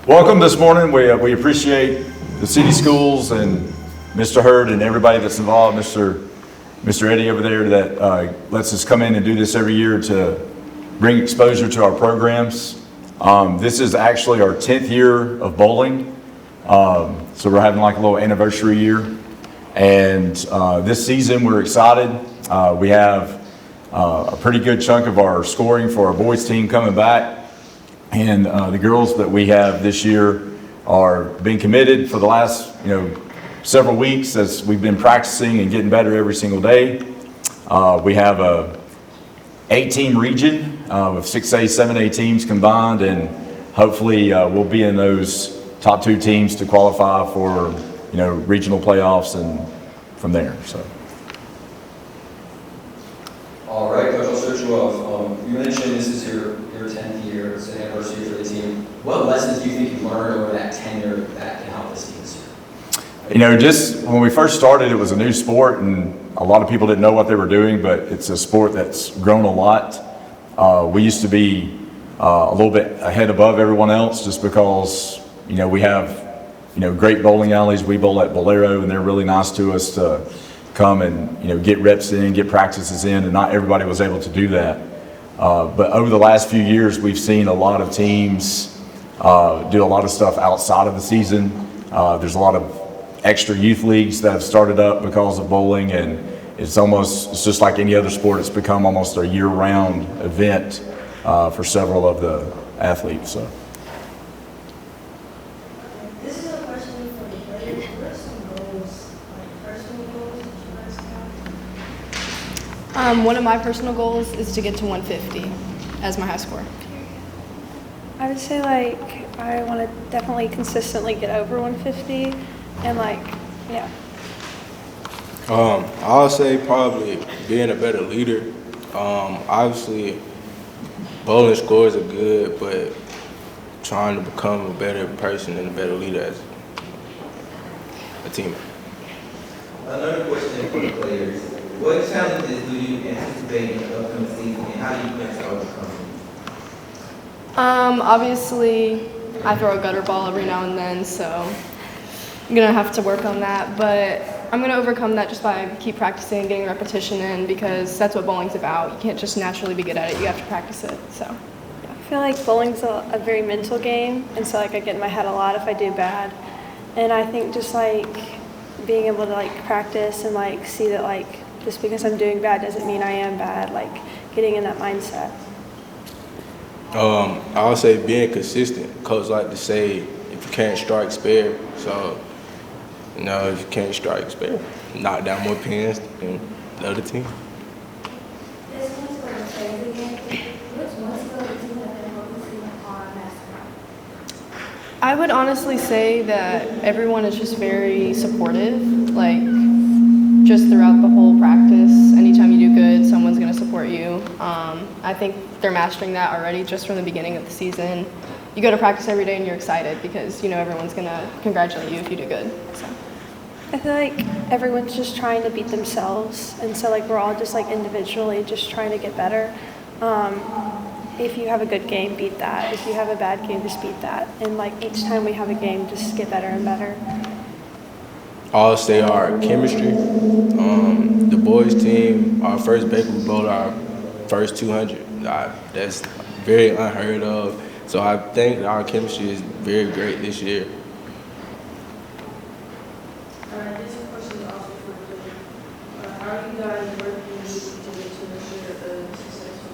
Welcome this morning. We appreciate the city schools and Mr. Hurd and everybody that's involved, Mr. Eddie over there that lets us come in and do this every year to bring exposure to our programs. This is actually our 10th year of bowling. So we're having like a little anniversary year. And this season we're excited. We have a pretty good chunk of our scoring for our boys team coming back. And the girls that we have this year are being committed for the last, several weeks as we've been practicing and getting better every single day. We have a 8-team region with 6A, 7A teams combined, and hopefully we'll be in those top 2 teams to qualify for, regional playoffs and from there. So. All right, Coach, I'll start you off. You mentioned this is your 10th year, it's an anniversary for the team. What lessons do you think you've learned over that tenure that can help this team this year? Just when we first started, it was a new sport, and a lot of people didn't know what they were doing, but it's a sport that's grown a lot. We used to be a little bit ahead above everyone else just because, we have, great bowling alleys. We bowl at Bolero, and they're really nice to us to come and, get reps in, get practices in, and not everybody was able to do that. But over the last few years, we've seen a lot of teams do a lot of stuff outside of the season. There's a lot of extra youth leagues that have started up because of bowling, and it's just like any other sport. It's become almost a year-round event for several of the athletes. So. This is a question for the players. What are some goals, like personal goals that you guys have? One of my personal goals is to get to 150 as my high score. I would say I want to definitely consistently get over 150 and I'll say probably being a better leader. Obviously, bowling scores are good, but trying to become a better person and a better leader as a team. Another question for the players. What challenges do you anticipate in the upcoming season, and how do you plan to overcome them? Obviously, I throw a gutter ball every now and then, so I'm going to have to work on that. But I'm going to overcome that just by keep practicing, getting repetition in, because that's what bowling's about. You can't just naturally be good at it. You have to practice it. So. I feel like bowling's a very mental game, and so I get in my head a lot if I do bad. And I think just being able to practice and see that just because I'm doing bad doesn't mean I am bad, getting in that mindset. I would say being consistent. Coach like to say, if you can't strike, spare. So, if you can't strike, spare. Knock down more pins than the other team. This one's for the players again. Which one skill the team have been focusing on basketball? I would honestly say that everyone is just very supportive, just throughout the whole practice. Anytime you do good, someone's going to support you. I think they're mastering that already just from the beginning of the season. You go to practice every day and you're excited because everyone's going to congratulate you if you do good. So. I feel like everyone's just trying to beat themselves, and so we're all just individually just trying to get better. If you have a good game, beat that. If you have a bad game, just beat that. And each time we have a game, just get better and better. I'll say our chemistry. The boys team, our first break, we bowled our first 200. That's very unheard of. So I think our chemistry is very great this year. This question is also for you. How are you guys working to get to ensure a successful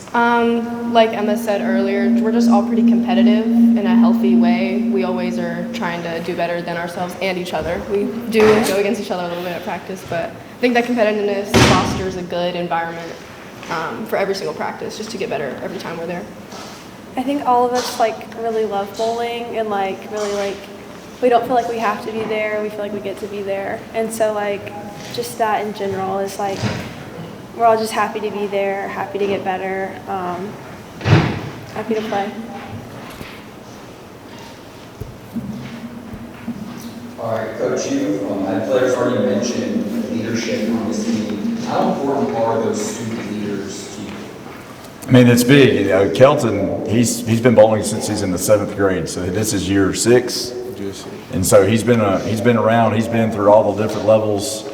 season? Like Emma said earlier, we're just all pretty competitive in a healthy way. We always are trying to do better than ourselves and each other. We do go against each other a little bit at practice, but I think that competitiveness fosters a good environment for every single practice, just to get better every time we're there. I think all of us really love bowling and really we don't feel like we have to be there. We feel like we get to be there, and so just that in general is we're all just happy to be there, happy to get better, happy to play. All right, Coach, you players already mentioned leadership on this team. How important are those student leaders to you? I mean, it's big. You know, Kelton, he's been bowling since he's in the 7th grade, so this is year 6. And so he's been around. He's been through all the different levels.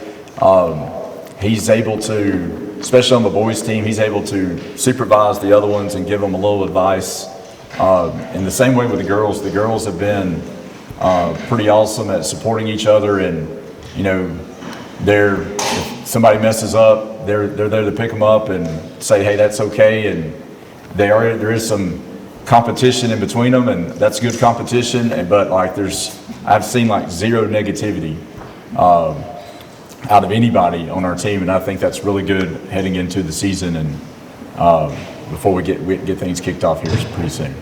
He's able to, especially on the boys team, he's able to supervise the other ones and give them a little advice. In the same way with the girls have been pretty awesome at supporting each other, and you know, if somebody messes up, they're there to pick them up and say, hey, that's okay. And there is some competition in between them, and that's good competition. But like I've seen like zero negativity out of anybody on our team, and I think that's really good heading into the season and before we get things kicked off here pretty soon.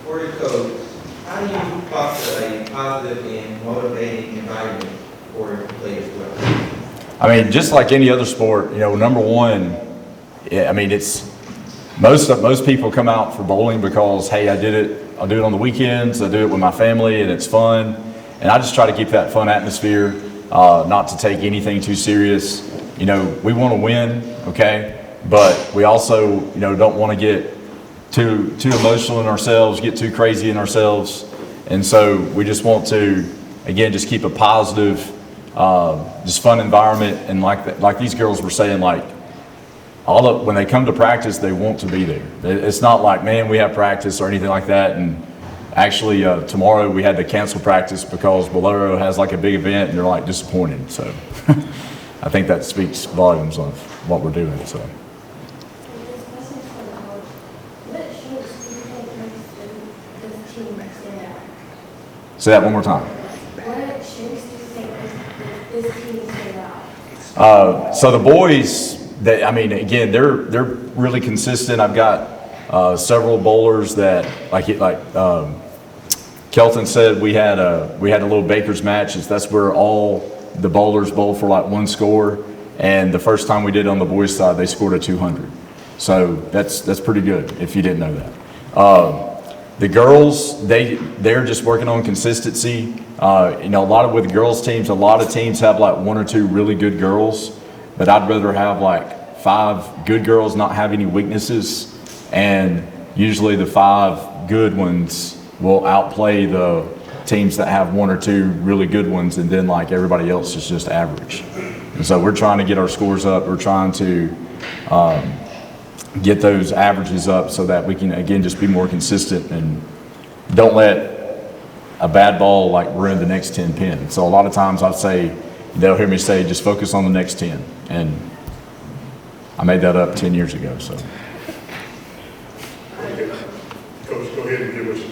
For the coach, how do you foster a positive and motivating environment for players as well? I mean, just like any other sport, you know, number one, I mean, it's most people come out for bowling because, hey, I'll do it on the weekends, I do it with my family, and it's fun. And I just try to keep that fun atmosphere, not to take anything too serious. You know, we want to win, okay, but we also, you know, don't want to get too emotional in ourselves, get too crazy in ourselves. And so we just want to, again, just keep a positive, just fun environment. And like these girls were saying, like, when they come to practice, they want to be there. It's not like, man, we have practice or anything like that. And actually, tomorrow we had to cancel practice because Bolero has like a big event, and they're like disappointed. So I think that speaks volumes of what we're doing. So. This question is for the coach. What strengths do you think makes this team stand out? Say that one more time. What strengths do you think makes this team stand out? So the boys, I mean, again, they're really consistent. I've got several bowlers that, like Kelton said, we had a little Baker's match. That's where all the bowlers bowl for like one score. And the first time we did it on the boys' side, they scored a 200. So that's pretty good if you didn't know that. The girls, they're just working on consistency. You know, with the girls teams, a lot of teams have like 1 or 2 really good girls, but I'd rather have like 5 good girls not have any weaknesses, and usually the 5 good ones will outplay the teams that have 1 or 2 really good ones, and then like everybody else is just average. And so we're trying to get our scores up. We're trying to get those averages up so that we can, again, just be more consistent and don't let a bad ball like ruin the next 10 pins. So a lot of times they'll hear me say, just focus on the next 10. And I made that up 10 years ago, so. Coach, go ahead and give us.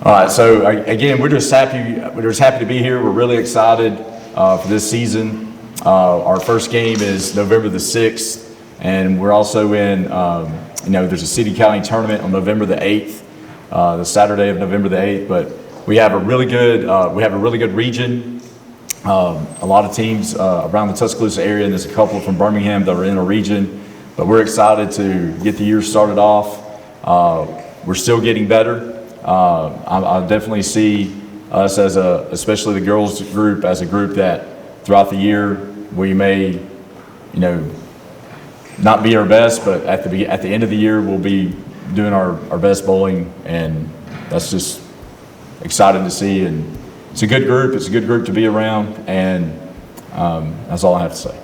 All right, so again, we're just happy to be here. We're really excited for this season. Our first game is November the 6th, and we're also in, there's a city-county tournament on November the 8th, the Saturday of November the 8th. But we have a really good region. A lot of teams around the Tuscaloosa area, and there's a couple from Birmingham that are in a region. But we're excited to get the year started off. We're still getting better. I definitely see us especially the girls group, as a group that throughout the year we may, not be our best, but at the end of the year we'll be doing our best bowling, and that's just exciting to see. And it's a good group. It's a good group to be around, and that's all I have to say.